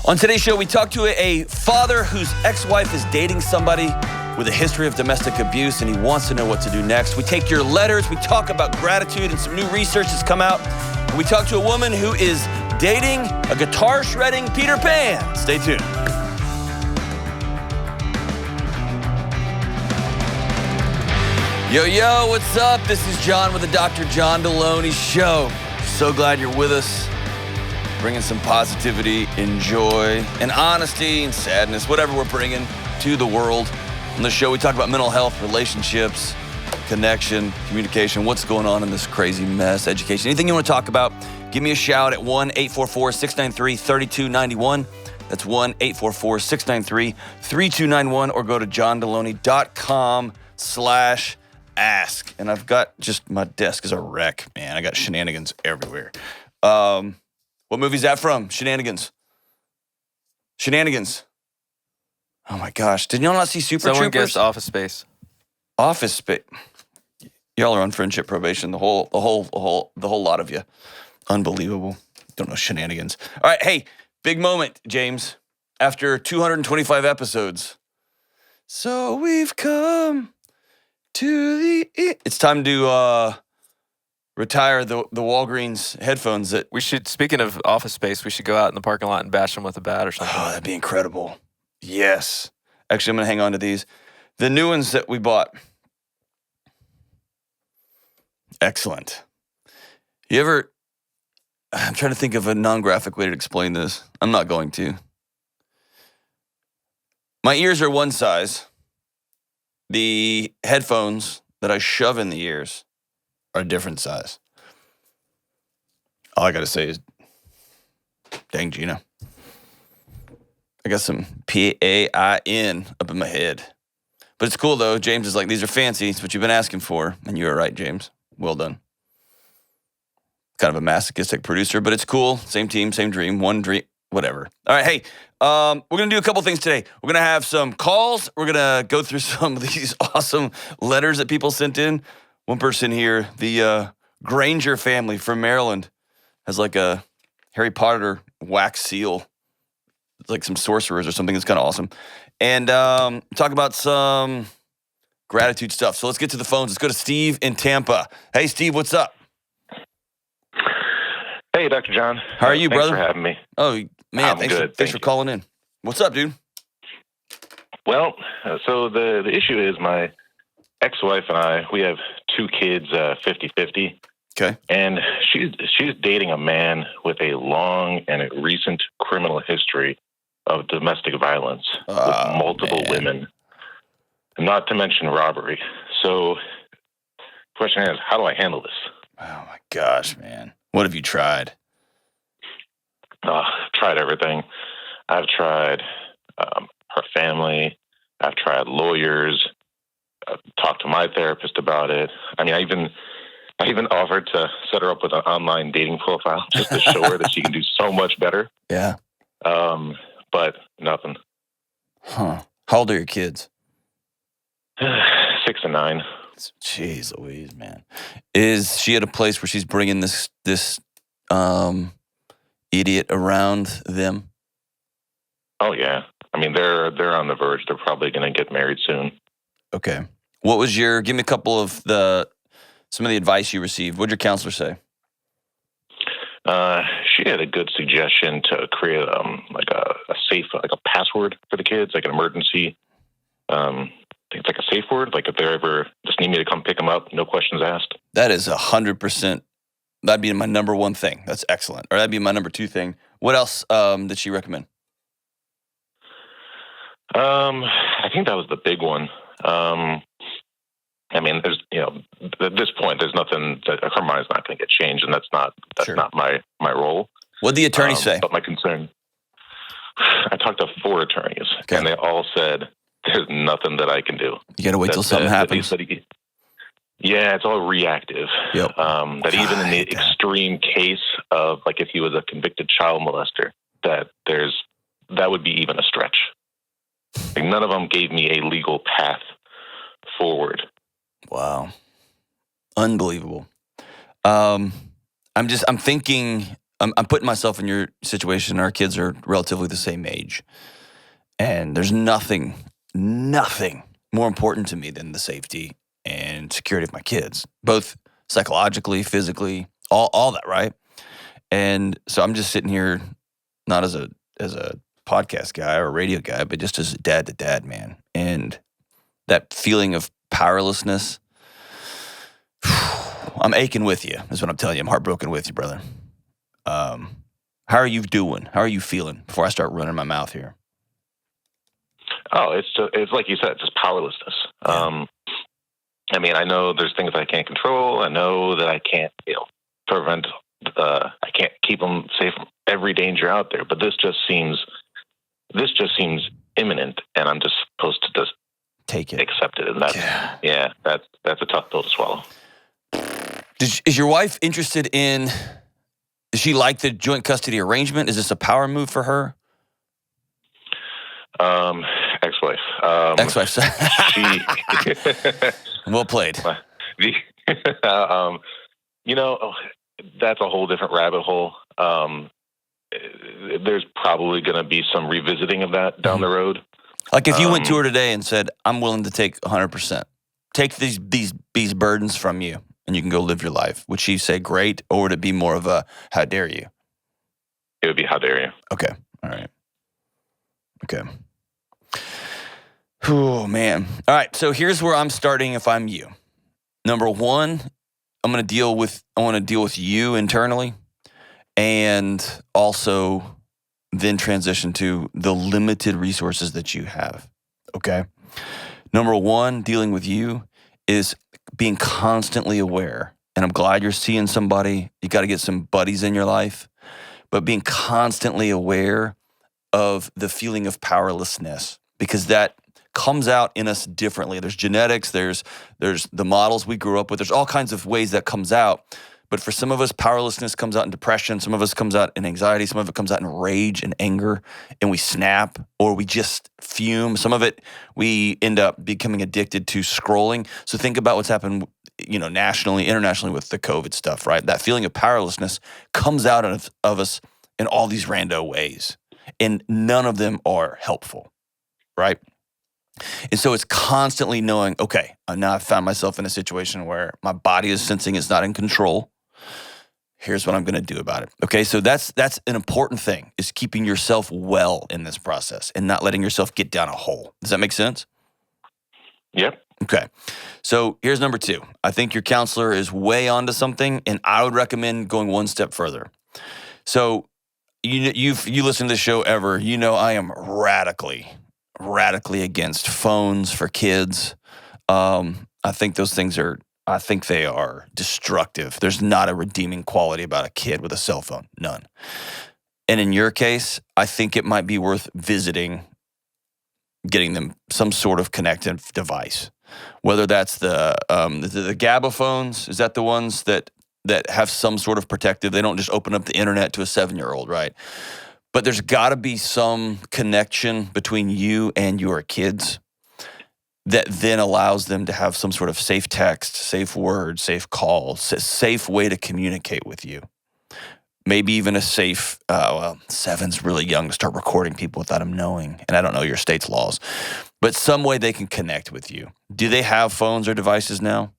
On today's show, we talk to a father whose ex-wife is dating somebody with a history of domestic abuse, and he wants to know what to do next. We take your letters. We talk about gratitude and some new research that's come out. And we talk to a woman who is dating a guitar-shredding Peter Pan. Stay tuned. Yo, what's up? This is John with the Dr. John Delony Show. So glad you're with us. Bringing some positivity and joy and honesty and sadness, whatever we're bringing to the world. On the show, we talk about mental health, relationships, connection, communication, what's going on in this crazy mess, education. Anything you want to talk about, give me a shout at 1-844-693-3291. That's 1-844-693-3291, or go to johndelony.com/ask. And I've got just, my desk is a wreck, man. I got shenanigans everywhere. What movie's that from? Shenanigans. Oh my gosh. Did y'all not see Super Someone Troopers? guessed Office Space. Office Space. Y'all are on friendship probation. The whole lot of you. Unbelievable. Don't know Shenanigans. All right. Hey, big moment, James. After 225 episodes. So we've come to the... It's time to retire the Walgreens headphones that... We should, speaking of Office Space, we should go out in the parking lot and bash them with a bat or something. Oh, that'd be incredible. Yes. Actually, I'm going to hang on to these. The new ones that we bought. Excellent. You ever... I'm trying to think of a non-graphic way to explain this. I'm not going to. My ears are one size. The headphones that I shove in the ears are a different size. All I got to say is, dang, Gina. I got some PAIN up in my head. But it's cool, though. James is like, these are fancy. It's what you've been asking for. And you were right, James. Well done. Kind of a masochistic producer, but it's cool. Same team, same dream, one dream, whatever. All right, hey, we're going to do a couple things today. We're going to have some calls. We're going to go through some of these awesome letters that people sent in. One person here, the Granger family from Maryland, has like a Harry Potter wax seal. It's like some sorcerers or something. It's kind of awesome. And talk about some gratitude stuff. So let's get to the phones. Let's go to Steve in Tampa. Hey, Steve, what's up? Hey, Dr. John. How are you, thanks brother? Thanks for having me. Oh, man, I'm good. Thanks for calling in. What's up, dude? Well, so the issue is my ex-wife and I, we have two kids, 50-50. Okay. And she's dating a man with a long and a recent criminal history of domestic violence with multiple women, not to mention robbery. So the question is, how do I handle this? Oh, my gosh, man. What have you tried? Tried everything. I've tried her family. I've tried lawyers. I've talked to my therapist about it. I mean, I even offered to set her up with an online dating profile just to show her that she can do so much better. Yeah. But nothing. Huh. How old are your kids? 6 and 9. Jeez Louise, man. Is she at a place where she's bringing this idiot around them? Oh, yeah. I mean, they're on the verge. They're probably going to get married soon. Okay. What was give me a couple of some of the advice you received. What did your counselor say? She had a good suggestion to create like a safe, like a password for the kids, like an emergency. I think it's like a safe word. Like if they ever just need me to come pick them up, no questions asked. That is 100%. That'd be my number one thing. That's excellent. Or that'd be my number two thing. What else did she recommend? I think that was the big one. I mean, there's, at this point, there's nothing that her mind's not going to get changed, and that's not my role. What'd the attorney say? But my concern, I talked to 4 attorneys, and they all said there's nothing that I can do. You got to wait till something happens. Yeah, it's all reactive. Yep. That even in the extreme case of like if he was a convicted child molester, that would be even a stretch. Like none of them gave me a legal path forward. Wow. Unbelievable. I'm thinking I'm putting myself in your situation. Our kids are relatively the same age. And there's nothing more important to me than the safety and security of my kids, both psychologically, physically, all that, right? And so I'm just sitting here, not as a podcast guy or a radio guy, but just as a dad to dad, man. And that feeling of powerlessness, I'm aching with you, is what I'm telling you. I'm heartbroken with you, brother. How are you doing? How are you feeling before I start running my mouth here? Oh, it's like you said, it's just powerlessness. Yeah. I mean, I know there's things I can't control. I know that I can't, prevent. I can't keep them safe from every danger out there. But this just seems imminent, and I'm just supposed to just take it, accept it. And that's a tough pill to swallow. Is your wife interested in? Does she like the joint custody arrangement? Is this a power move for her? Ex-wife. Ex-wife. Well played. That's a whole different rabbit hole. There's probably going to be some revisiting of that down the road. Like if you went to her today and said, "I'm willing to take 100%, take these burdens from you, and you can go live your life," would she say great, or would it be more of a "how dare you"? It would be "how dare you." Okay. All right. Okay. Oh, man. All right. So here's where I'm starting if I'm you. Number one, I want to deal with you internally, and also then transition to the limited resources that you have. Okay. Number one, dealing with you is being constantly aware. And I'm glad you're seeing somebody. You got to get some buddies in your life, but being constantly aware of the feeling of powerlessness, because that comes out in us differently. There's genetics, there's the models we grew up with, there's all kinds of ways that comes out. But for some of us, powerlessness comes out in depression, some of us comes out in anxiety, some of it comes out in rage and anger, and we snap or we just fume. Some of it, we end up becoming addicted to scrolling. So think about what's happened, nationally, internationally with the COVID stuff, right? That feeling of powerlessness comes out of us in all these rando ways. And none of them are helpful, right? And so it's constantly knowing, okay, now I've found myself in a situation where my body is sensing it's not in control. Here's what I'm going to do about it. Okay, so that's an important thing, is keeping yourself well in this process and not letting yourself get down a hole. Does that make sense? Yep. Okay. So here's number two. I think your counselor is way onto something, and I would recommend going one step further. So you listen to this show ever, I am radically against phones for kids. I think those things they are destructive. There's not a redeeming quality about a kid with a cell phone. None. And in your case, I think it might be worth visiting, getting them some sort of connected device. Whether that's the GABA phones, is that the ones that have some sort of protective? They don't just open up the internet to a 7-year-old, right? But there's got to be some connection between you and your kids that then allows them to have some sort of safe text, safe words, safe calls, safe way to communicate with you. Maybe even a safe, 7's really young to start recording people without them knowing. And I don't know your state's laws, but some way they can connect with you. Do they have phones or devices now?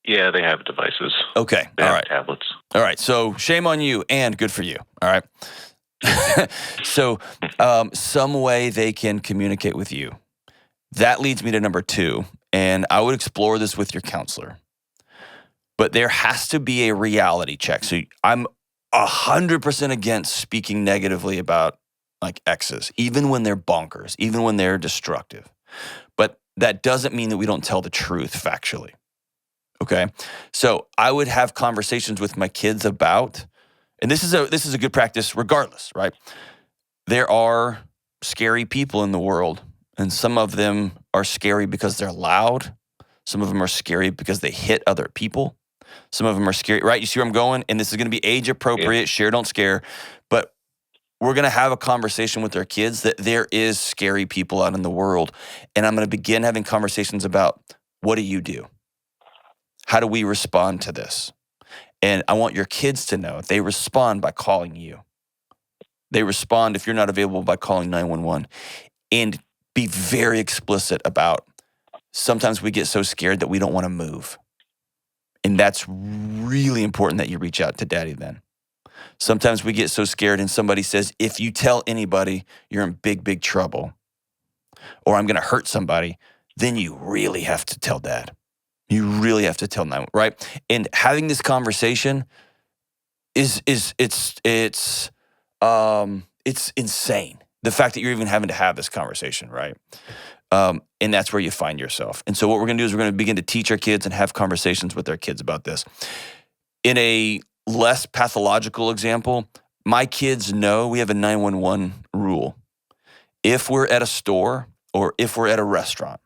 Yeah, they have devices. Okay. They all have right. tablets. All right. So shame on you and good for you. All right. So some way they can communicate with you. That leads me to number two. And I would explore this with your counselor. But there has to be a reality check. So I'm 100% against speaking negatively about like exes, even when they're bonkers, even when they're destructive. But that doesn't mean that we don't tell the truth factually. Okay. So I would have conversations with my kids about, and this is a good practice regardless, right? There are scary people in the world, and some of them are scary because they're loud. Some of them are scary because they hit other people. Some of them are scary, right? You see where I'm going? And this is going to be age appropriate, yeah. Share, don't scare. But we're going to have a conversation with our kids that there is scary people out in the world. And I'm going to begin having conversations about, what do you do? How do we respond to this? And I want your kids to know they respond by calling you. They respond if you're not available by calling 911. And be very explicit about sometimes we get so scared that we don't want to move. And that's really important that you reach out to daddy then. Sometimes we get so scared and somebody says, if you tell anybody, you're in big, big trouble, or I'm going to hurt somebody, then you really have to tell dad. You really have to tell 911, right? And having this conversation it's insane. The fact that you're even having to have this conversation, right? And that's where you find yourself. And so what we're going to do is we're going to begin to teach our kids and have conversations with their kids about this. In a less pathological example, my kids know we have a 911 rule. If we're at a store or if we're at a restaurant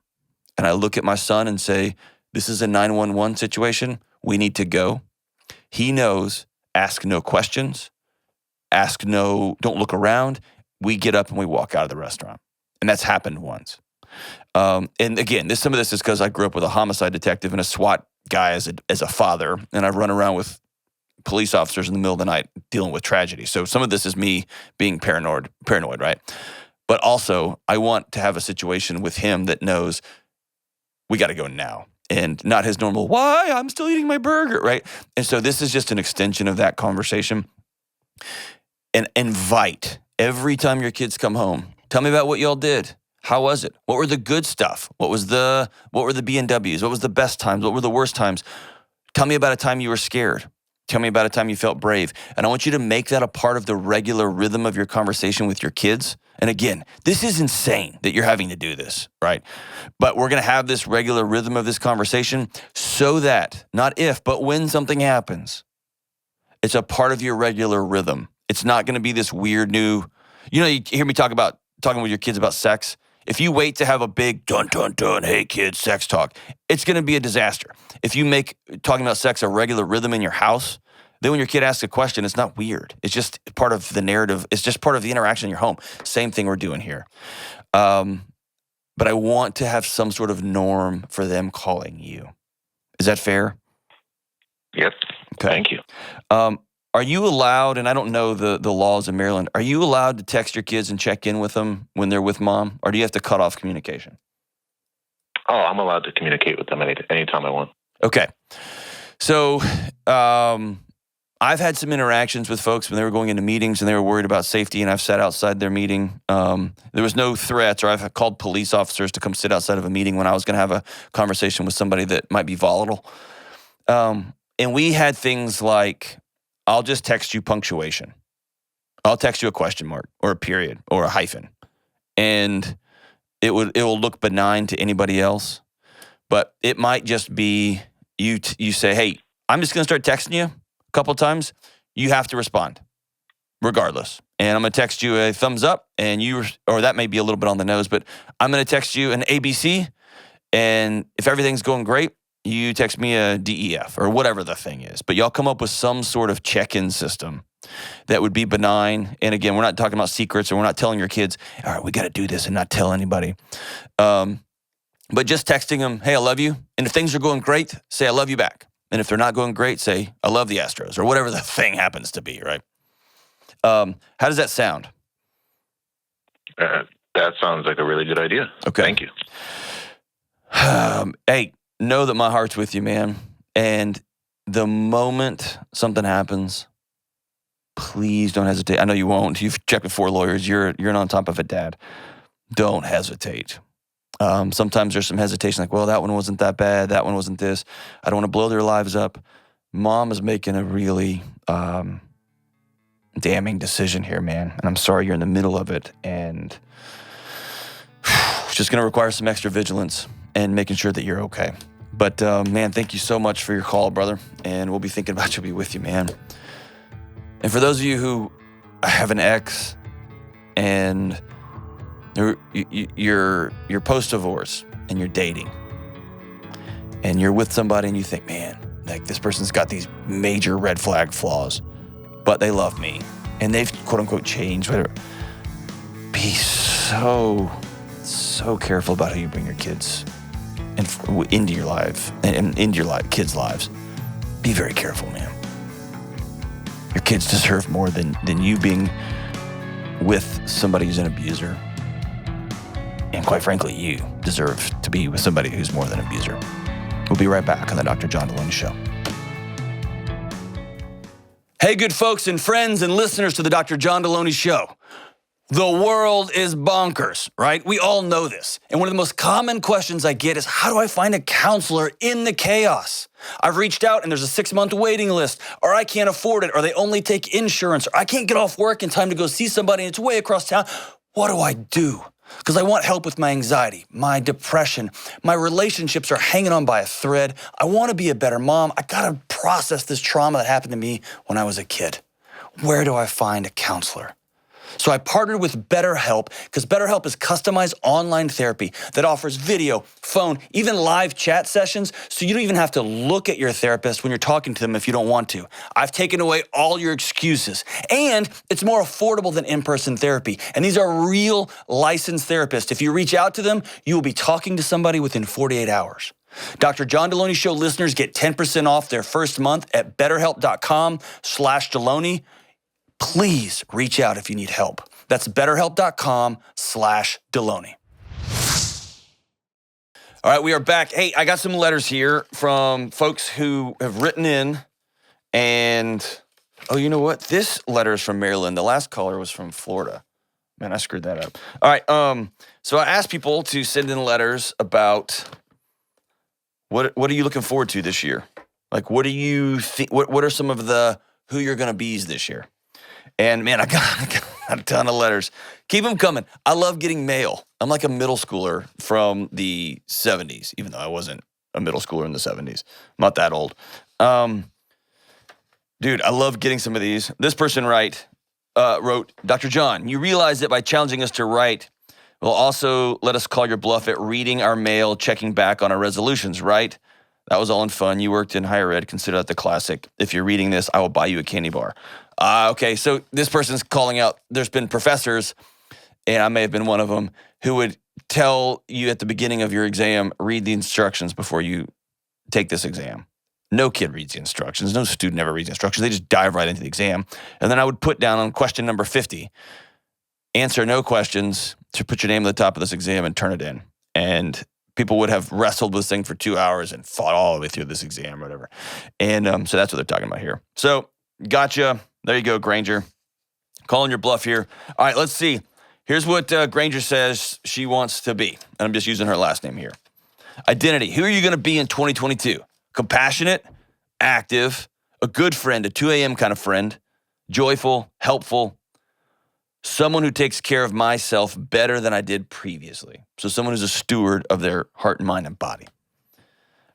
and I look at my son and say, this is a 911 situation, we need to go. He knows, ask no questions, don't look around. We get up and we walk out of the restaurant. And that's happened once. And again, some of this is because I grew up with a homicide detective and a SWAT guy as a father, and I run around with police officers in the middle of the night dealing with tragedy. So some of this is me being paranoid, right? But also, I want to have a situation with him that knows we got to go now, and not his normal, why? I'm still eating my burger, right? And so this is just an extension of that conversation. And invite, every time your kids come home, tell me about what y'all did. How was it? What were the good stuff? What were the B&Ws? What was the best times? What were the worst times? Tell me about a time you were scared. Tell me about a time you felt brave. And I want you to make that a part of the regular rhythm of your conversation with your kids. And again, this is insane that you're having to do this, right? But we're going to have this regular rhythm of this conversation so that, not if, but when something happens, it's a part of your regular rhythm. It's not going to be this weird new, you hear me talking with your kids about sex. If you wait to have a big dun, dun, dun, hey kids, sex talk, it's going to be a disaster. If you make talking about sex a regular rhythm in your house, then when your kid asks a question, it's not weird. It's just part of the narrative. It's just part of the interaction in your home. Same thing we're doing here. But I want to have some sort of norm for them calling you. Is that fair? Yep. Okay. Thank you. Are you allowed, and I don't know the laws in Maryland, are you allowed to text your kids and check in with them when they're with mom? Or do you have to cut off communication? Oh, I'm allowed to communicate with them anytime I want. Okay. So I've had some interactions with folks when they were going into meetings and they were worried about safety, and I've sat outside their meeting. There was no threats, or I've called police officers to come sit outside of a meeting when I was going to have a conversation with somebody that might be volatile. And we had things like, I'll just text you punctuation. I'll text you a question mark or a period or a hyphen. And it will look benign to anybody else. But it might just be you say, hey, I'm just going to start texting you a couple of times. You have to respond regardless. And I'm going to text you a thumbs up, and or that may be a little bit on the nose, but I'm going to text you an ABC. And if everything's going great, you text me a DEF or whatever the thing is. But y'all come up with some sort of check-in system that would be benign. And again, we're not talking about secrets, or we're not telling your kids, all right, we got to do this and not tell anybody. But just texting them, hey, I love you. And if things are going great, say I love you back. And if they're not going great, say I love the Astros, or whatever the thing happens to be, right? How does that sound? That sounds like a really good idea. Okay. Thank you. Hey, know that my heart's with you, man. And the moment something happens, please don't hesitate. I know you won't. You've checked with 4 lawyers. You're on top of it, Dad. Don't hesitate. Sometimes there's some hesitation, like, well, that one wasn't that bad. That one wasn't this. I don't want to blow their lives up. Mom is making a really damning decision here, man. And I'm sorry you're in the middle of it. And it's just going to require some extra vigilance and making sure that you're okay. But, man, thank you so much for your call, brother. And we'll be thinking about you. We'll be with you, man. And for those of you who have an ex and you're post-divorce and you're dating and you're with somebody and you think, man, like this person's got these major red flag flaws, but they love me and they've quote unquote changed, whatever. Be so careful about how you bring your kids into your life and into your kids' lives. Be very careful, man. kids deserve more than you being with somebody who's an abuser. And quite frankly, you deserve to be with somebody who's more than an abuser. We'll be right back on the Dr. John Delony Show. Hey, good folks and friends and listeners to the Dr. John Delony Show. The world is bonkers, right? We all know this. And one of the most common questions I get is, how do I find a counselor in the chaos? I've reached out and there's a 6-month waiting list, or I can't afford it, or they only take insurance, or I can't get off work in time to go see somebody and it's way across town. What do I do? Because I want help with my anxiety, my depression, my relationships are hanging on by a thread. I want to be a better mom. I got to process this trauma that happened to me when I was a kid. Where do I find a counselor? So I partnered with BetterHelp because BetterHelp is customized online therapy that offers video, phone, even live chat sessions, so you don't even have to look at your therapist when you're talking to them if you don't want to. I've taken away all your excuses, and it's more affordable than in-person therapy. And these are real licensed therapists. If you reach out to them, you will be talking to somebody within 48 hours. Dr. John Delony Show listeners get 10% off their first month at betterhelp.com/Delony. Please reach out if you need help. That's betterhelp.com/Delony. All right, we are back. Hey, I got some letters here from folks who have written in, and oh, you know what? This letter is from Maryland. The last caller was from Florida. Man, I screwed that up. All right, so I asked people to send in letters about what are you looking forward to this year? Like, what do you think? What are some of the who you're gonna be's this year? And man, I got a ton of letters. Keep them coming. I love getting mail. I'm like a middle schooler from the 70s, even though I wasn't a middle schooler in the 70s. I'm not that old. Dude, I love getting some of these. This person wrote, Dr. John, you realize that by challenging us to write, will also let us call your bluff at reading our mail, checking back on our resolutions, right? That was all in fun. You worked in higher ed. Consider that the classic. If you're reading this, I will buy you a candy bar. Okay, so this person's calling out, there's been professors, and I may have been one of them, who would tell you at the beginning of your exam, read the instructions before you take this exam. No kid reads the instructions. No student ever reads the instructions. They just dive right into the exam. And then I would put down on question number 50, answer no questions, to put your name at the top of this exam and turn it in. And people would have wrestled with this thing for 2 hours and fought all the way through this exam or whatever. And so that's what they're talking about here. So, gotcha. There you go, Granger. Calling your bluff here. All right, let's see. Here's what Granger says she wants to be. And I'm just using her last name here. Identity. Who are you going to be in 2022? Compassionate, active, a good friend, a 2 a.m. kind of friend, joyful, helpful, someone who takes care of myself better than I did previously. So someone who's a steward of their heart and mind and body.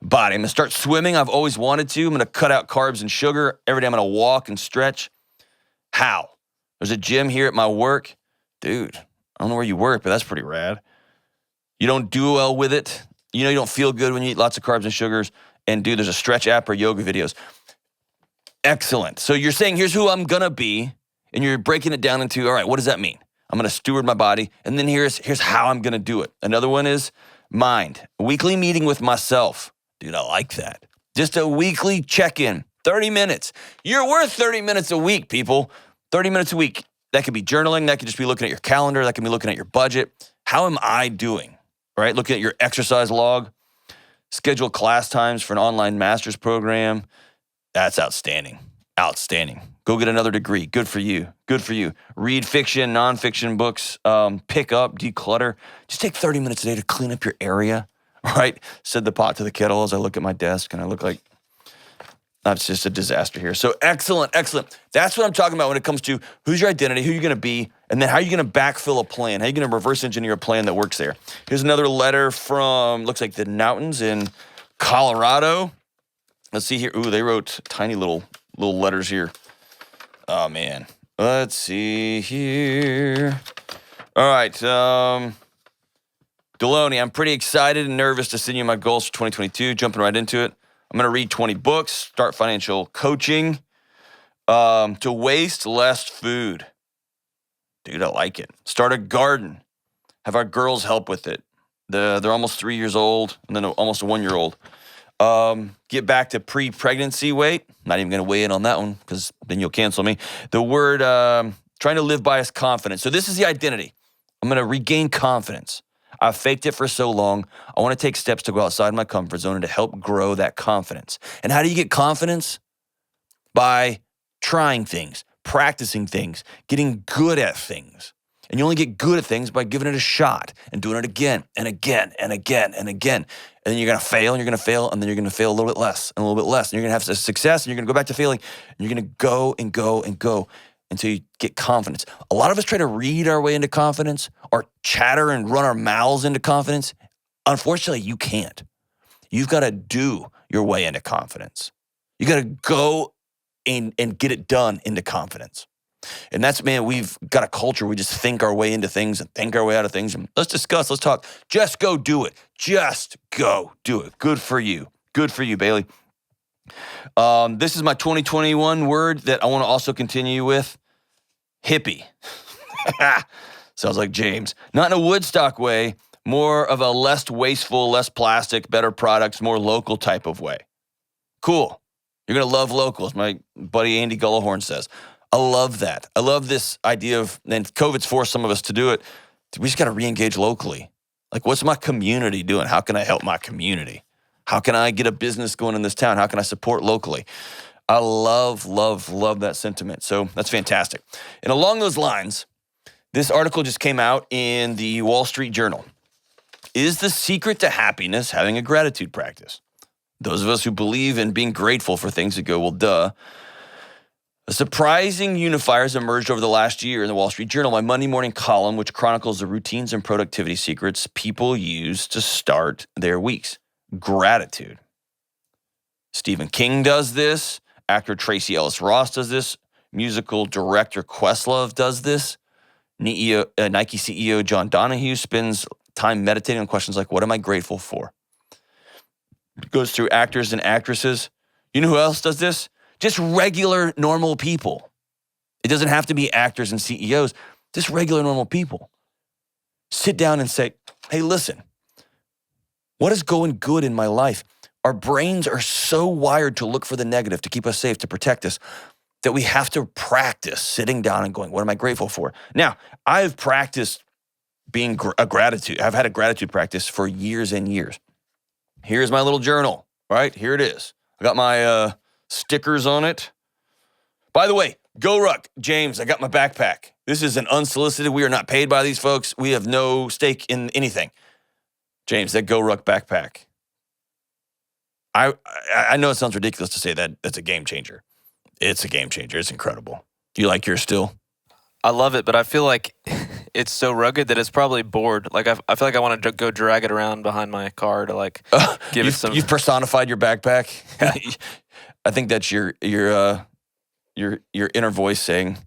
I'm going to start swimming. I've always wanted to. I'm going to cut out carbs and sugar. Every day I'm going to walk and stretch. How? There's a gym here at my work. Dude, I don't know where you work, but that's pretty rad. You don't do well with it. You know you don't feel good when you eat lots of carbs and sugars. And dude, there's a stretch app or yoga videos. Excellent. So you're saying, here's who I'm going to be. And you're breaking it down into, all right, what does that mean? I'm going to steward my body. And then here's how I'm going to do it. Another one is mind. A weekly meeting with myself. Dude, I like that. Just a weekly check-in. 30 minutes. You're worth 30 minutes a week, people. 30 minutes a week. That could be journaling. That could just be looking at your calendar. That could be looking at your budget. How am I doing? Right? Looking at your exercise log. Schedule class times for an online master's program. That's outstanding. Outstanding. Go get another degree. Good for you. Good for you. Read fiction, nonfiction books. Pick up, declutter. Just take 30 minutes a day to clean up your area. Right? Set the pot to the kettle as I look at my desk and I look like that's just a disaster here. So excellent, excellent. That's what I'm talking about when it comes to who's your identity, who you're going to be, and then how you're going to backfill a plan. How you're going to reverse engineer a plan that works there. Here's another letter from, looks like the Naughtons in Colorado. Let's see here. Ooh, they wrote tiny little letters here. Oh, man. Let's see here. All right. Delony, I'm pretty excited and nervous to send you my goals for 2022. Jumping right into it. I'm going to read 20 books, start financial coaching, to waste less food. Dude, I like it. Start a garden. Have our girls help with it. They're almost 3 years old, and then almost a 1-year-old. Get back to pre-pregnancy weight. Not even going to weigh in on that one because then you'll cancel me. The word trying to live by is confidence. So this is the identity. I'm going to regain confidence. I've faked it for so long. I want to take steps to go outside my comfort zone and to help grow that confidence. And how do you get confidence? By trying things, practicing things, getting good at things. And you only get good at things by giving it a shot and doing it again and again and again and again. And then you're going to fail and you're going to fail and then you're going to fail a little bit less and a little bit less. And you're going to have a success and you're going to go back to failing and you're going to go and go and go until you get confidence. A lot of us try to read our way into confidence or chatter and run our mouths into confidence. Unfortunately, you can't. You've got to do your way into confidence. You got to go and get it done into confidence. And that's, man, we've got a culture. We just think our way into things and think our way out of things. And let's discuss, let's talk. Just go do it. Just go do it. Good for you. Good for you, Bailey. This is my 2021 word that I want to also continue with. Hippie. Sounds like James. Not in a Woodstock way, more of a less wasteful, less plastic, better products, more local type of way. Cool. You're going to love locals, my buddy Andy Gullahorn says. I love that. I love this idea of, and COVID's forced some of us to do it. We just got to re-engage locally. Like, what's my community doing? How can I help my community? How can I get a business going in this town? How can I support locally? I love, love, love that sentiment. So that's fantastic. And along those lines, this article just came out in the Wall Street Journal. Is the secret to happiness having a gratitude practice? Those of us who believe in being grateful for things that go, well, duh. A surprising unifier has emerged over the last year in the Wall Street Journal, my Monday morning column, which chronicles the routines and productivity secrets people use to start their weeks. Gratitude. Stephen King does this. Actor Tracy Ellis Ross does this. Musical director Questlove does this. Nike CEO John Donahue spends time meditating on questions like, what am I grateful for? It goes through actors and actresses. You know who else does this? Just regular, normal people. It doesn't have to be actors and CEOs. Just regular, normal people. Sit down and say, hey, listen, what is going good in my life? Our brains are so wired to look for the negative, to keep us safe, to protect us, that we have to practice sitting down and going, what am I grateful for? Now, I've practiced being I've had a gratitude practice for years and years. Here's my little journal, right? Here it is. I got my stickers on it. By the way, Go Ruck, James, I got my backpack. This is an unsolicited. We are not paid by these folks. We have no stake in anything. James, that Go Ruck backpack. I know it sounds ridiculous to say that. That's a game changer. It's a game changer. It's incredible. Do you like yours still? I love it, but I feel like it's so rugged that it's probably bored. Like I feel like I want to go drag it around behind my car to like give it some. You've personified your backpack. I think that's your inner voice saying,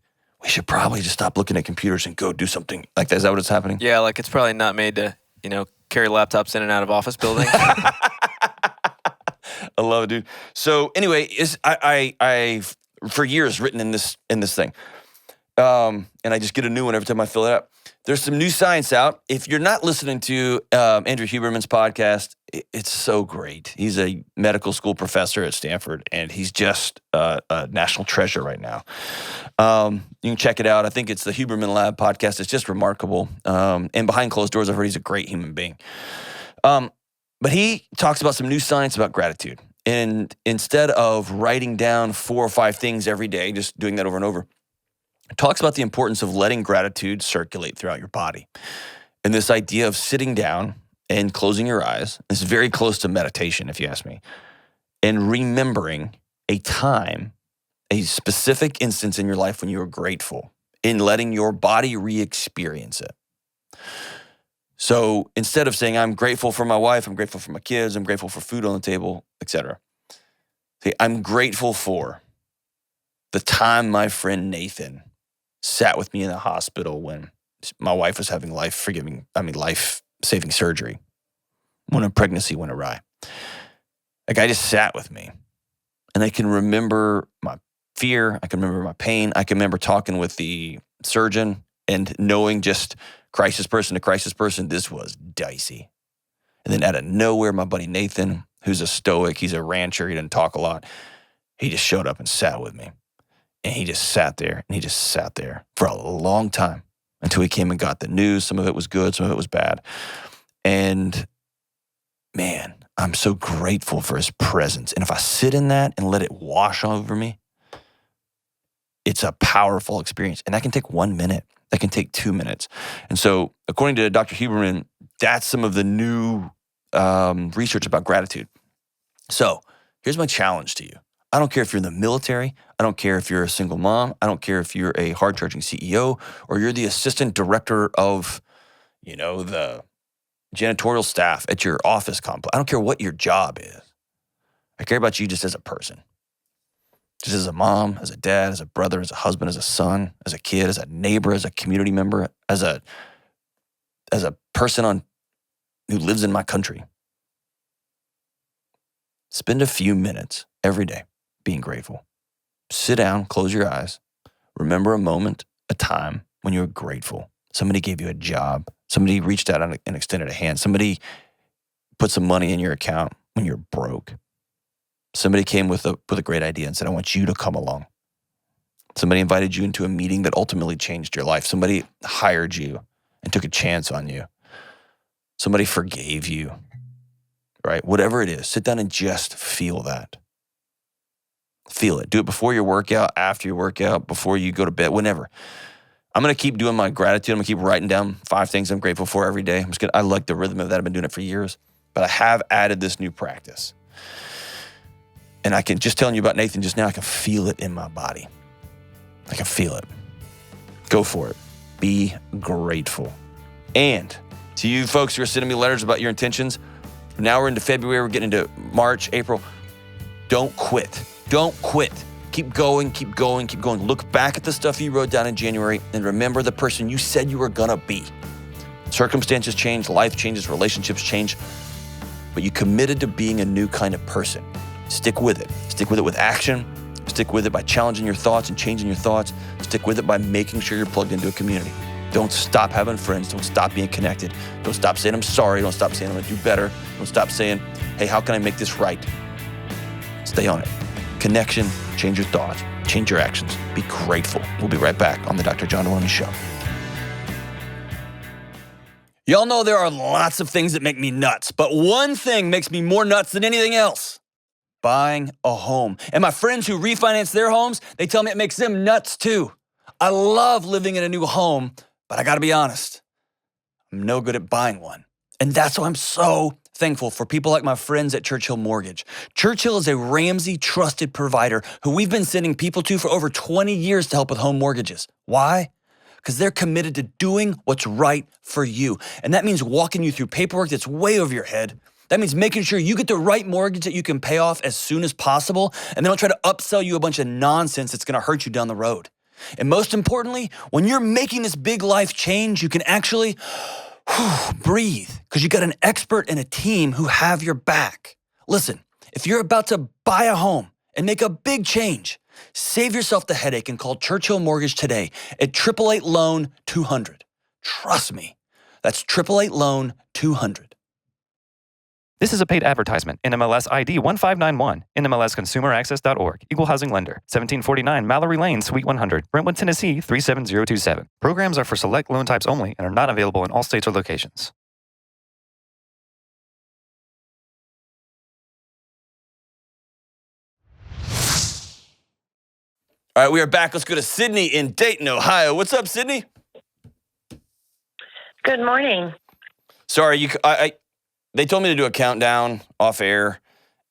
we should probably just stop looking at computers and go do something like that. Is that what it's happening? Yeah, like it's probably not made to, carry laptops in and out of office buildings. I love it, dude. So anyway, I've for years written in this thing. And I just get a new one every time I fill it up. There's some new science out. If you're not listening to Andrew Huberman's podcast, it's so great. He's a medical school professor at Stanford, and he's just a national treasure right now. You can check it out. I think it's the Huberman Lab podcast. It's just remarkable. And behind closed doors, I've heard he's a great human being. But he talks about some new science about gratitude. And instead of writing down 4 or 5 things every day, just doing that over and over, talks about the importance of letting gratitude circulate throughout your body. And this idea of sitting down and closing your eyes is very close to meditation, if you ask me, and remembering a time, a specific instance in your life when you were grateful, in letting your body re-experience it. So instead of saying, I'm grateful for my wife, I'm grateful for my kids, I'm grateful for food on the table, etc., say, I'm grateful for the time my friend Nathan sat with me in the hospital when my wife was having life-saving surgery, when a pregnancy went awry. Like, I just sat with me, and I can remember my fear, I can remember my pain, I can remember talking with the surgeon and knowing just crisis person to crisis person, this was dicey. And then out of nowhere, my buddy Nathan, who's a stoic. He's a rancher. He didn't talk a lot. He just showed up and sat with me. And he just sat there, and he just sat there for a long time until he came and got the news. Some of it was good, some of it was bad. And man, I'm so grateful for his presence. And if I sit in that and let it wash over me, it's a powerful experience. And that can take 1 minute. That can take 2 minutes. And so according to Dr. Huberman, that's some of the new research about gratitude. So here's my challenge to you. I don't care if you're in the military. I don't care if you're a single mom. I don't care if you're a hard-charging CEO or you're the assistant director of, the janitorial staff at your office complex. I don't care what your job is. I care about you just as a person. Just as a mom, as a dad, as a brother, as a husband, as a son, as a kid, as a neighbor, as a community member, as a person who lives in my country. Spend a few minutes every day being grateful. Sit down, close your eyes. Remember a moment, a time when you were grateful. Somebody gave you a job. Somebody reached out and extended a hand. Somebody put some money in your account when you're broke. Somebody came with a great idea and said, I want you to come along. Somebody invited you into a meeting that ultimately changed your life. Somebody hired you and took a chance on you. Somebody forgave you, right? Whatever it is, sit down and just feel that. Feel it. Do it before your workout, after your workout, before you go to bed, whenever. I'm going to keep doing my gratitude. I'm going to keep writing down 5 things I'm grateful for every day. I like the rhythm of that. I've been doing it for years. But I have added this new practice. And I can, just telling you about Nathan just now, I can feel it in my body. I can feel it. Go for it. Be grateful. And to you folks who are sending me letters about your intentions, now we're into February, we're getting into March, April. Don't quit. Don't quit. Keep going, keep going, keep going. Look back at the stuff you wrote down in January and remember the person you said you were gonna be. Circumstances change, life changes, relationships change, but you committed to being a new kind of person. Stick with it. Stick with it with action. Stick with it by challenging your thoughts and changing your thoughts. Stick with it by making sure you're plugged into a community. Don't stop having friends. Don't stop being connected. Don't stop saying I'm sorry. Don't stop saying I'm gonna do better. Don't stop saying, hey, how can I make this right? Stay on it. Connection, change your thoughts, change your actions. Be grateful. We'll be right back on the Dr. John Delony Show. Y'all know there are lots of things that make me nuts, but one thing makes me more nuts than anything else. Buying a home. And my friends who refinance their homes, they tell me it makes them nuts too. I love living in a new home, but I gotta be honest, I'm no good at buying one. And that's why I'm so thankful for people like my friends at Churchill Mortgage. Churchill is a Ramsey trusted provider who we've been sending people to for over 20 years to help with home mortgages. Why? Because they're committed to doing what's right for you. And that means walking you through paperwork that's way over your head. That means making sure you get the right mortgage that you can pay off as soon as possible, and they don't try to upsell you a bunch of nonsense that's gonna hurt you down the road. And most importantly, when you're making this big life change, you can actually breathe because you got an expert and a team who have your back. Listen, if you're about to buy a home and make a big change, save yourself the headache and call Churchill Mortgage today at 888-LOAN-200. Trust me, that's 888-LOAN-200. This is a paid advertisement. NMLS ID 1591. NMLSConsumerAccess.org. Equal Housing Lender. 1749 Mallory Lane, Suite 100. Brentwood, Tennessee 37027. Programs are for select loan types only and are not available in all states or locations. All right, we are back. Let's go to Sydney in Dayton, Ohio. What's up, Sydney? Good morning. Sorry, they told me to do a countdown off air,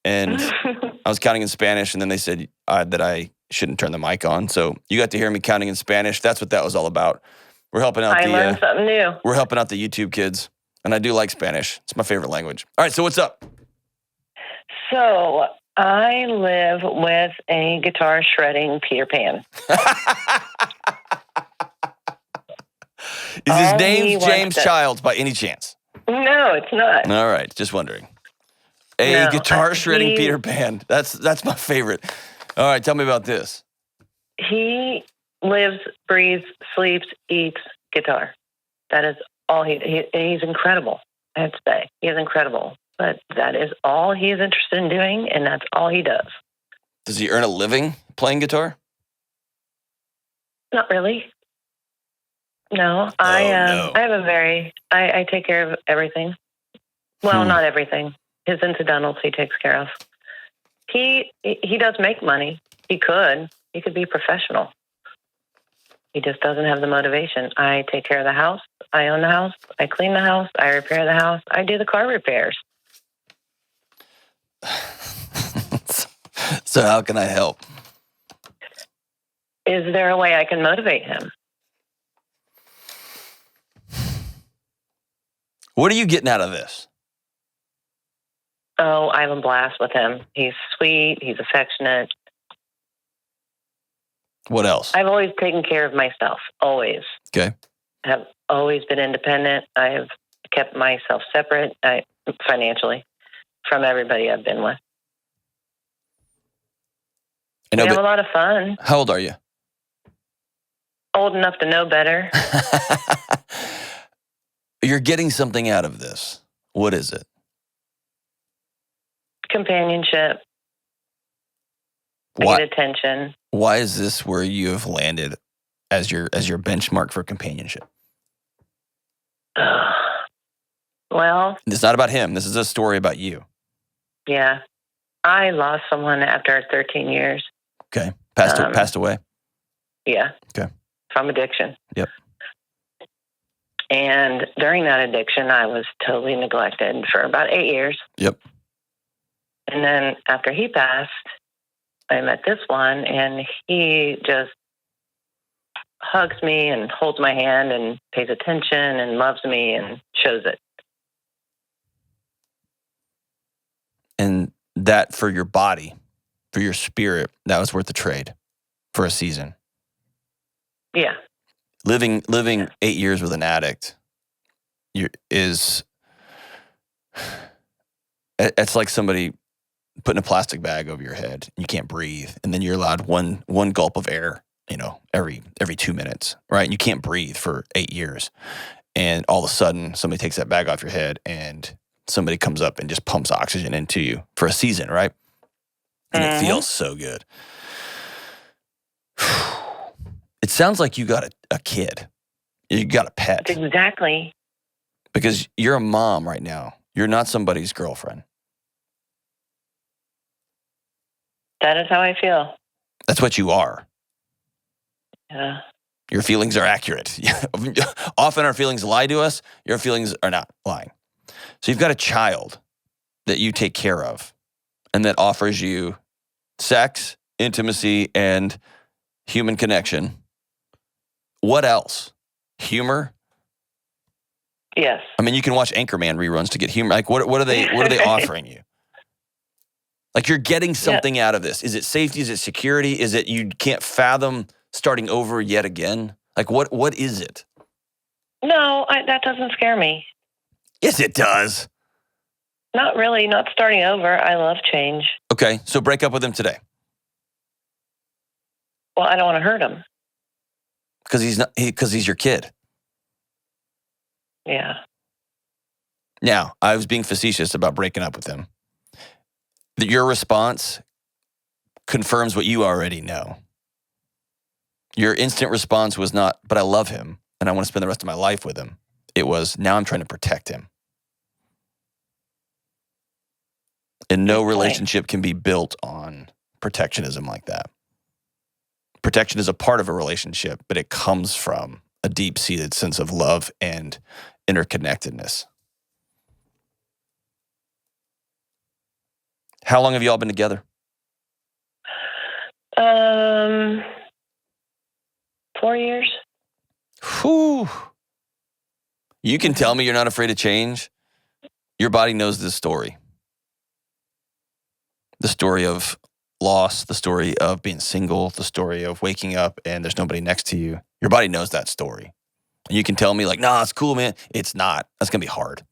and I was counting in Spanish, and then they said that I shouldn't turn the mic on. So you got to hear me counting in Spanish. That's what that was all about. We're helping out I learned something new. We're helping out the YouTube kids, and I do like Spanish. It's my favorite language. All right, so what's up? So I live with a guitar shredding Peter Pan. Is his name James Childs by any chance? No, it's not. All right, just wondering. Guitar shredding Peter Pan. That's my favorite. All right, tell me about this. He lives, breathes, sleeps, eats guitar. That is all he's incredible, I have to say. He is incredible. but that is all he is interested in doing, and that's all he does. Does he earn a living playing guitar? Not really. No, no. I have I take care of everything. Well, not everything. His incidentals he takes care of. He does make money. He could be professional. He just doesn't have the motivation. I take care of the house. I own the house. I clean the house. I repair the house. I do the car repairs. So how can I help? Is there a way I can motivate him? What are you getting out of this? Oh, I have a blast with him. He's sweet. He's affectionate. What else? I've always taken care of myself. Always. Okay. I have always been independent. I have kept myself separate financially from everybody I've been with. I know, we have a lot of fun. How old are you? Old enough to know better. You're getting something out of this. What is it? Companionship. Why? I get attention. Why is this where you have landed as your benchmark for companionship? Well, it's not about him. This is a story about you. Yeah. I lost someone after 13 years. Okay. Passed away? Yeah. Okay. From addiction. Yep. And during that addiction, I was totally neglected for about 8 years. Yep. And then after he passed, I met this one, and he just hugs me and holds my hand and pays attention and loves me and shows it. And that for your body, for your spirit, that was worth the trade for a season. Yeah. Living 8 years with an addict it's like somebody putting a plastic bag over your head. You can't breathe, and then you're allowed one gulp of air, every 2 minutes, right? And you can't breathe for 8 years, and all of a sudden somebody takes that bag off your head, and somebody comes up and just pumps oxygen into you for a season, right? And it feels so good. It sounds like you got a kid. You got a pet. Exactly. Because you're a mom right now. You're not somebody's girlfriend. That is how I feel. That's what you are. Yeah. Your feelings are accurate. Often our feelings lie to us. Your feelings are not lying. So you've got a child that you take care of and that offers you sex, intimacy, and human connection. What else? Humor? Yes. I mean, you can watch Anchorman reruns to get humor. Like, what are they offering you? Like, you're getting something out of this. Is it safety? Is it security? Is it you can't fathom starting over yet again? Like, what is it? No, that doesn't scare me. Yes, it does. Not really. Not starting over. I love change. Okay, so break up with him today. Well, I don't want to hurt him. Because he's your kid. Yeah. Now, I was being facetious about breaking up with him. Your response confirms what you already know. Your instant response was not, but I love him and I want to spend the rest of my life with him. It was, now I'm trying to protect him. And no relationship can be built on protectionism like that. Protection is a part of a relationship, but it comes from a deep-seated sense of love and interconnectedness. How long have you all been together? 4 years. Whew. You can tell me you're not afraid of change. Your body knows this story. The story of loss, the story of being single, the story of waking up and there's nobody next to you. Your body knows that story. And you can tell me like, nah, it's cool, man. It's not. That's going to be hard.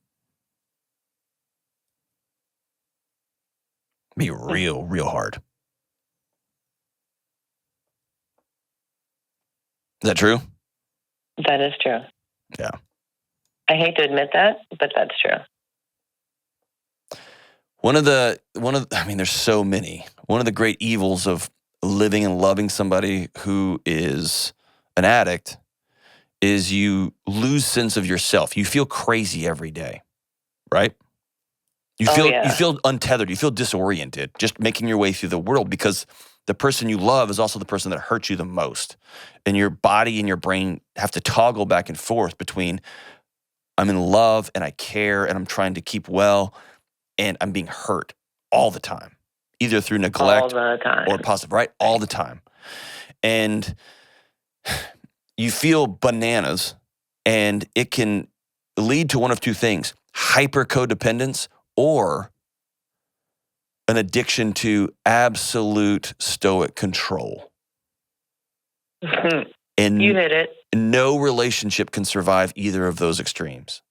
Be real, real hard. Is that true? That is true. Yeah. I hate to admit that, but that's true. there's so many. One of the great evils of living and loving somebody who is an addict is you lose sense of yourself. You feel crazy every day, right? You feel untethered. You feel disoriented just making your way through the world because the person you love is also the person that hurts you the most. And your body and your brain have to toggle back and forth between I'm in love and I care and I'm trying to keep well and I'm being hurt all the time, either through neglect or positive, right? All the time. And you feel bananas and it can lead to one of two things, hyper codependence or an addiction to absolute stoic control. And you hit it. No relationship can survive either of those extremes.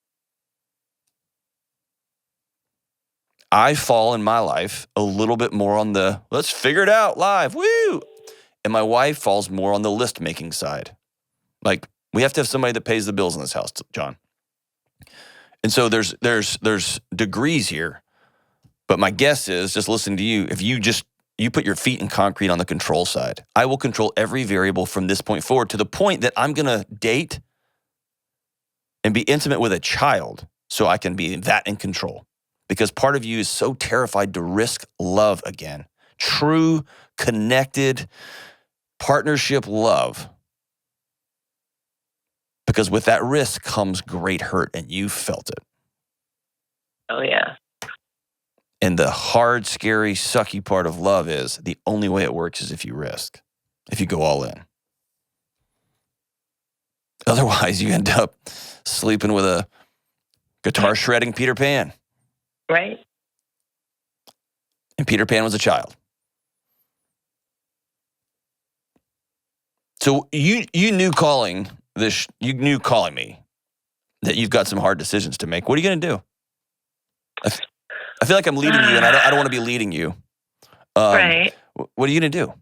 I fall in my life a little bit more on the let's figure it out live, woo! And my wife falls more on the list making side. Like we have to have somebody that pays the bills in this house, John. And so there's degrees here. But my guess is, just listening to you, if you put your feet in concrete on the control side, I will control every variable from this point forward to the point that I'm going to date and be intimate with a child so I can be that in control. Because part of you is so terrified to risk love again. True, connected, partnership love. Because with that risk comes great hurt, and you felt it. Oh, yeah. And the hard, scary, sucky part of love is the only way it works is if you risk, if you go all in. Otherwise, you end up sleeping with a guitar shredding Peter Pan. Right. And Peter Pan was a child. So you knew calling me that you've got some hard decisions to make. What are you going to do? I feel like I'm leading you, and I don't want to be leading you. Right. What are you going to do?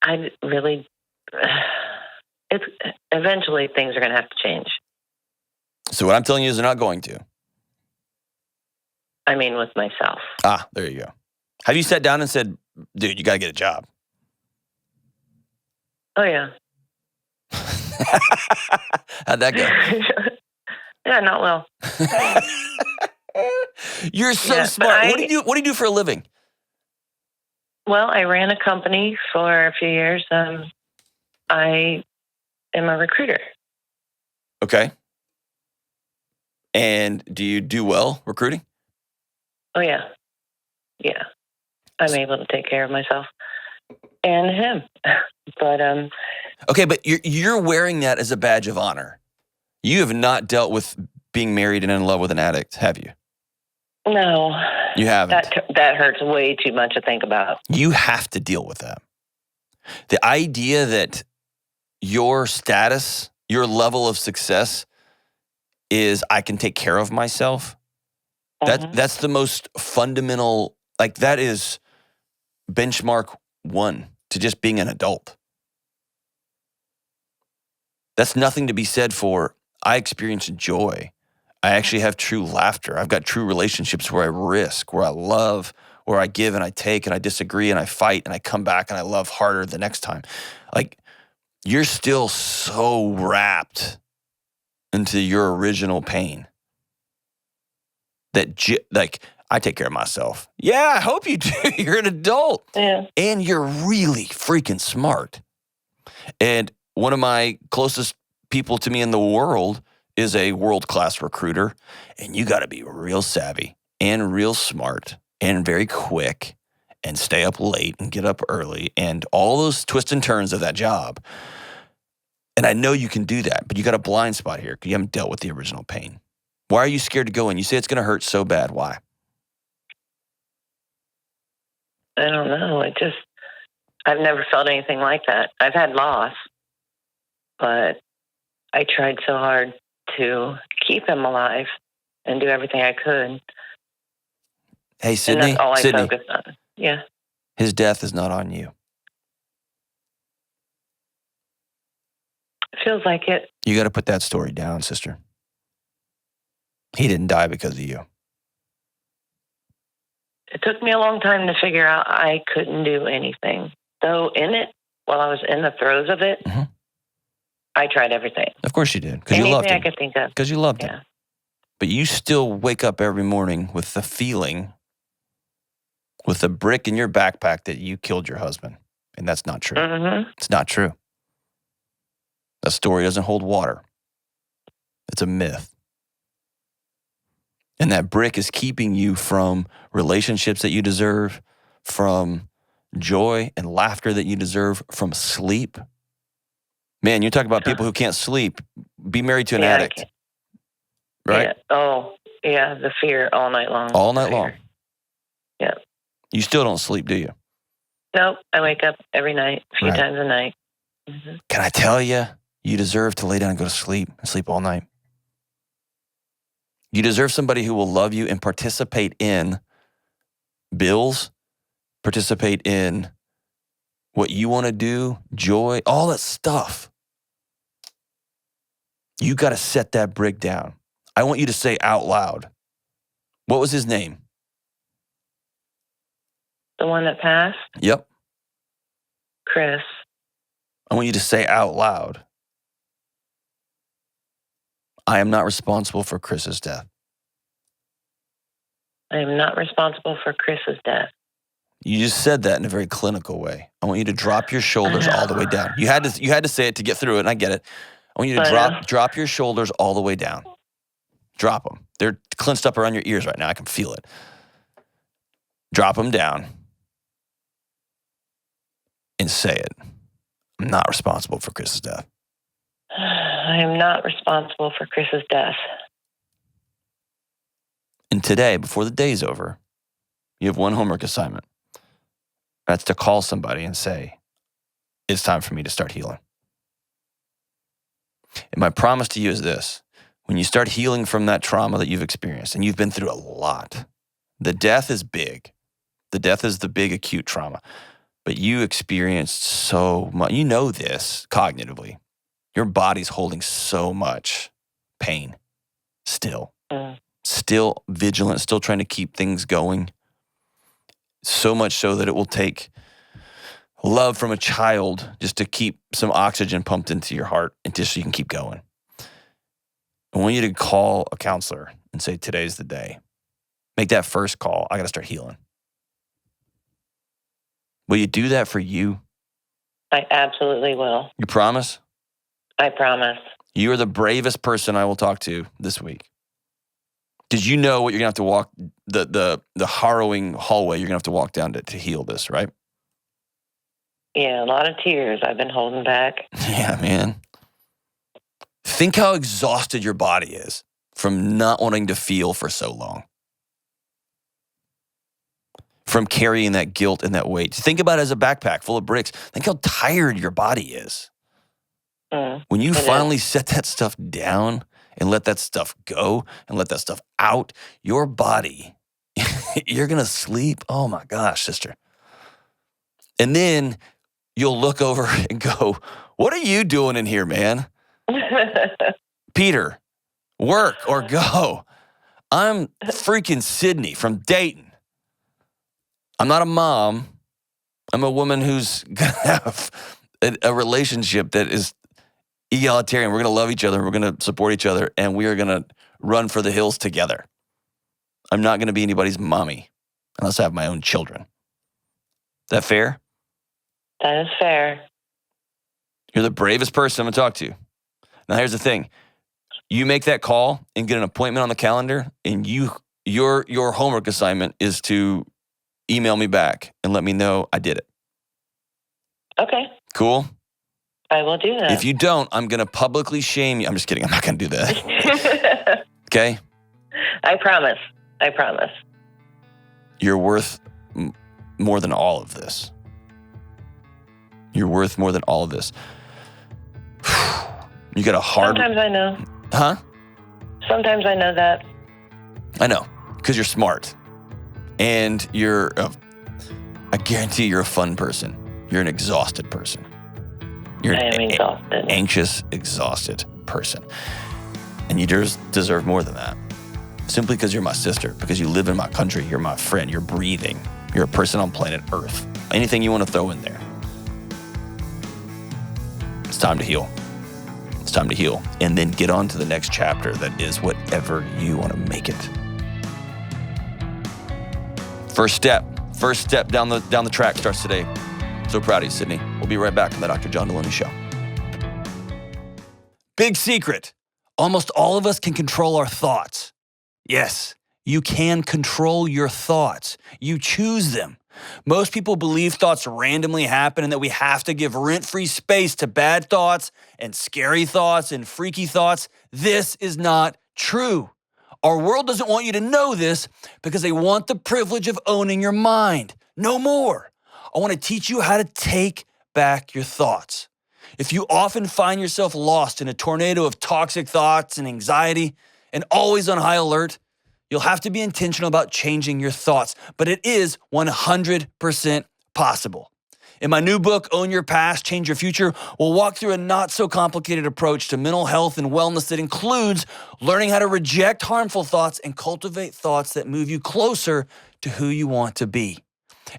I really, it's eventually things are going to have to change. So what I'm telling you is they're not going to. I mean, with myself. Ah, there you go. Have you sat down and said, dude, you got to get a job? Oh, yeah. How'd that go? Yeah, not well. You're so smart. What do you do for a living? Well, I ran a company for a few years. I am a recruiter. Okay. And do you do well recruiting? Oh, yeah. Yeah. I'm able to take care of myself and him. But okay, but you're wearing that as a badge of honor. You have not dealt with being married and in love with an addict, have you? No. You haven't. That hurts way too much to think about. You have to deal with that. The idea that your status, your level of success is I can take care of myself. That's the most fundamental, like that is benchmark 1 to just being an adult. That's nothing to be said for I experience joy. I actually have true laughter. I've got true relationships where I risk, where I love, where I give and I take and I disagree and I fight and I come back and I love harder the next time. Like you're still so wrapped into your original pain that I take care of myself. Yeah, I hope you do. You're an adult. Yeah. And you're really freaking smart. And one of my closest people to me in the world is a world-class recruiter. And you got to be real savvy and real smart and very quick and stay up late and get up early and all those twists and turns of that job. And I know you can do that, but you got a blind spot here because you haven't dealt with the original pain. Why are you scared to go in? You say it's going to hurt so bad. Why? I don't know. I've never felt anything like that. I've had loss, but I tried so hard to keep him alive and do everything I could. Hey, Sydney. And that's all I Sydney, focused on. Yeah. His death is not on you. Feels like it. You got to put that story down, sister. He didn't die because of you. It took me a long time to figure out I couldn't do anything. Though in it, while I was in the throes of it, Mhm. I tried everything. Of course you did. Because you loved Anything I him. could think of. Because you loved Yeah. him. But you still wake up every morning with the feeling, with the brick in your backpack that you killed your husband. And that's not true. Mm-hmm. It's not true. That story doesn't hold water. It's a myth. And that brick is keeping you from relationships that you deserve, from joy and laughter that you deserve, from sleep. Man, you're talking about people who can't sleep. Be married to an Yeah, I addict. can't. Right? Yeah. Oh, yeah, the fear all night long. All The night fear. long. Yeah. You still don't sleep, do you? Nope, I wake up every night, a few Right. times a night. Mm-hmm. Can I tell you, you deserve to lay down and go to sleep and sleep all night. You deserve somebody who will love you and participate in bills, participate in what you want to do, joy, all that stuff. You got to set that brick down. I want you to say out loud, what was his name? The one that passed, Yep. Chris. I want you to say out loud, I am not responsible for Chris's death. I am not responsible for Chris's death. You just said that in a very clinical way. I want you to drop your shoulders all the way down. You had to say it to get through it, and I get it. I want you to drop your shoulders all the way down. Drop them. They're clenched up around your ears right now. I can feel it. Drop them down and say it. I'm not responsible for Chris's death. I am not responsible for Chris's death. And today, before the day's over, you have one homework assignment. That's to call somebody and say, it's time for me to start healing. And my promise to you is this. When you start healing from that trauma that you've experienced, and you've been through a lot, the death is big. The death is the big acute trauma. But you experienced so much. You know this cognitively. Your body's holding so much pain still. Still vigilant, still trying to keep things going. So much so that it will take love from a child just to keep some oxygen pumped into your heart and just so you can keep going. I want you to call a counselor and say, today's the day. Make that first call. I got to start healing. Will you do that for you? I absolutely will. You promise? I promise. You are the bravest person I will talk to this week. Did you know what you're going to have to walk, the harrowing hallway you're going to have to walk down to heal this, right? Yeah, a lot of tears I've been holding back. Yeah, man. Think how exhausted your body is from not wanting to feel for so long. From carrying that guilt and that weight. Think about it as a backpack full of bricks. Think how tired your body is. When you finally set that stuff down and let that stuff go and let that stuff out, your body, you're going to sleep. Oh my gosh, sister. And then you'll look over and go, what are you doing in here, man? Peter, work or go. I'm freaking Sydney from Dayton. I'm not a mom. I'm a woman who's going to have a relationship that is egalitarian. We're going to love each other. We're going to support each other. And we are going to run for the hills together. I'm not going to be anybody's mommy unless I have my own children. Is that fair? That is fair. You're the bravest person I'm going to talk to. Now, here's the thing. You make that call and get an appointment on the calendar, and your homework assignment is to email me back and let me know I did it. Okay. Cool? I will do that. If you don't, I'm going to publicly shame you. I'm just kidding. I'm not going to do that. Okay? I promise. I promise. You're worth more than all of this. You're worth more than all of this. You got a hard... Sometimes I know. Huh? Sometimes I know that. I know, because you're smart. And I guarantee you're a fun person. You're an exhausted person. You're I am exhausted. Anxious, exhausted person. And you deserve more than that. simply because you're my sister, because you live in my country, you're my friend, you're breathing, you're a person on planet Earth. Anything you want to throw in there. It's time to heal. It's time to heal. And then get on to the next chapter that is whatever you want to make it. First step down the track starts today. So proud of you, Sydney. We'll be right back on the Dr. John Delony Show. Big secret. Almost all of us can control our thoughts. Yes, you can control your thoughts. You choose them. Most people believe thoughts randomly happen and that we have to give rent-free space to bad thoughts and scary thoughts and freaky thoughts. This is not true. Our world doesn't want you to know this because they want the privilege of owning your mind. No more. I want to teach you how to take back your thoughts. If you often find yourself lost in a tornado of toxic thoughts and anxiety and always on high alert, you'll have to be intentional about changing your thoughts, but it is 100% possible. In my new book, Own Your Past, Change Your Future, we'll walk through a not-so-complicated approach to mental health and wellness that includes learning how to reject harmful thoughts and cultivate thoughts that move you closer to who you want to be.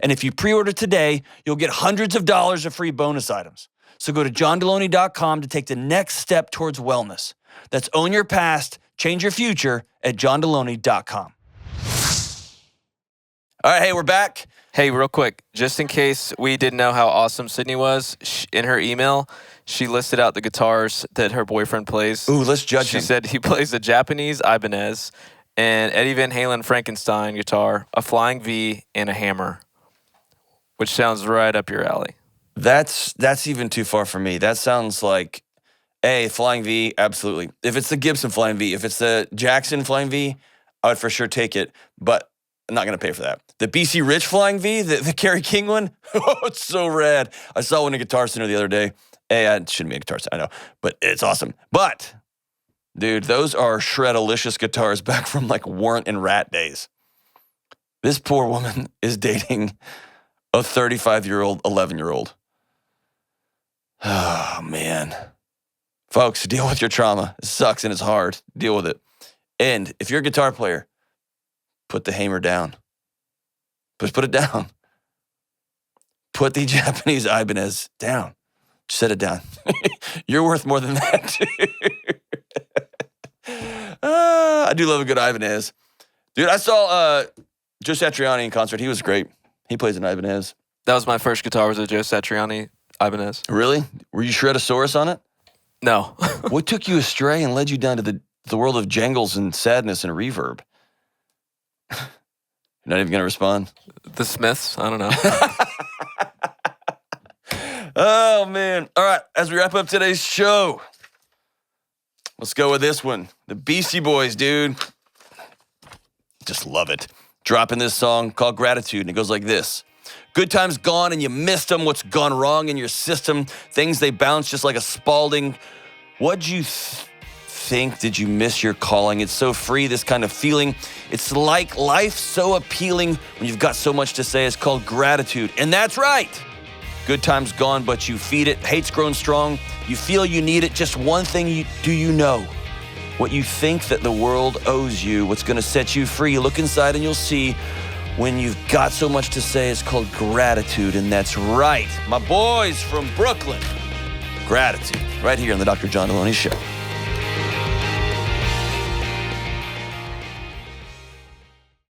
And if you pre-order today, you'll get hundreds of dollars of free bonus items. So go to johndelony.com to take the next step towards wellness. That's Own Your Past, Change Your Future at johndelony.com. All right, hey, we're back. Hey, real quick, just in case we didn't know how awesome Sydney was, in her email, she listed out the guitars that her boyfriend plays. Ooh, let's judge him. She said he plays a Japanese Ibanez, an Eddie Van Halen Frankenstein guitar, a Flying V, and a hammer, which sounds right up your alley. That's even too far for me. That sounds like, Flying V, absolutely. If it's the Gibson Flying V, if it's the Jackson Flying V, I would for sure take it, but I'm not going to pay for that. The BC Rich Flying V, the Kerry King one, oh, it's so rad. I saw one in a Guitar Center the other day. It shouldn't be a Guitar Center, I know, but it's awesome. But, dude, those are shred-alicious guitars back from like Warrant and Rat days. This poor woman is dating a 35-year-old, 11-year-old. Oh, man. Folks, deal with your trauma. It sucks and it's hard. Deal with it. And if you're a guitar player, put the hammer down. Just put it down. Put the Japanese Ibanez down. Set it down. You're worth more than that. I do love a good Ibanez. Dude, I saw Joe Satriani in concert. He was great. He plays an Ibanez. That was my first guitar, was a Joe Satriani Ibanez. Really? Were you Shredosaurus on it? No. What took you astray and led you down to the world of jangles and sadness and reverb? You're not even going to respond? The Smiths? I don't know. Oh, man. All right, as we wrap up today's show, let's go with this one. The Beastie Boys, dude. Just love it. Dropping this song called Gratitude, and it goes like this. Good times gone and you missed them. What's gone wrong in your system? Things they bounce just like a Spalding. What'd you think? Did you miss your calling? It's so free, this kind of feeling. It's like life so appealing when you've got so much to say. It's called gratitude. And that's right. Good times gone, but you feed it. Hate's grown strong. You feel you need it. Just one thing do you know? What you think that the world owes you, what's going to set you free. Look inside and you'll see when you've got so much to say. It's called gratitude, and that's right. My boys from Brooklyn. Gratitude, right here on the Dr. John Delony Show.